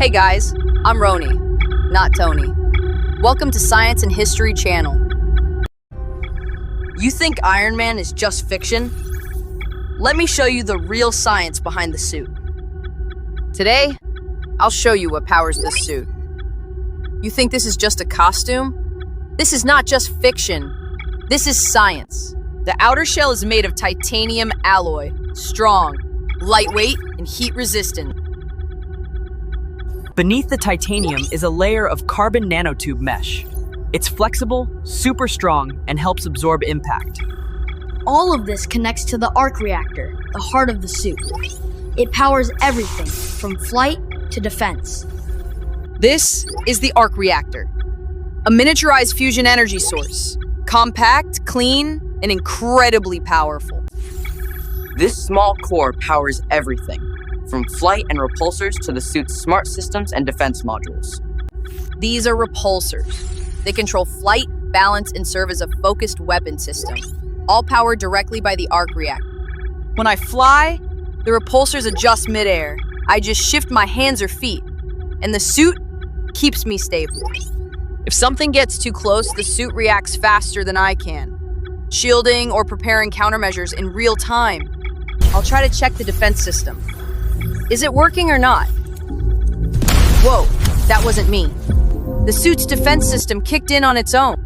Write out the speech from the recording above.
Hey guys, I'm Roni, not Tony. Welcome to Science and History Channel. You think Iron Man is just fiction? Let me show you the real science behind the suit. Today, I'll show you what powers this suit. You think this is just a costume? This is not just fiction. This is science. The outer shell is made of titanium alloy, strong, lightweight, and heat-resistant. Beneath the titanium is a layer of carbon nanotube mesh. It's flexible, super strong, and helps absorb impact. All of this connects to the arc reactor, the heart of the suit. It powers everything from flight to defense. This is the arc reactor, a miniaturized fusion energy source. Compact, clean, and incredibly powerful. This small core powers everything, from flight and repulsors to the suit's smart systems and defense modules. These are repulsors. They control flight, balance, and serve as a focused weapon system, all powered directly by the arc reactor. When I fly, the repulsors adjust midair. I just shift my hands or feet, and the suit keeps me stable. If something gets too close, the suit reacts faster than I can, shielding or preparing countermeasures in real time. I'll try to check the defense system. Is it working or not? Whoa, that wasn't me. The suit's defense system kicked in on its own.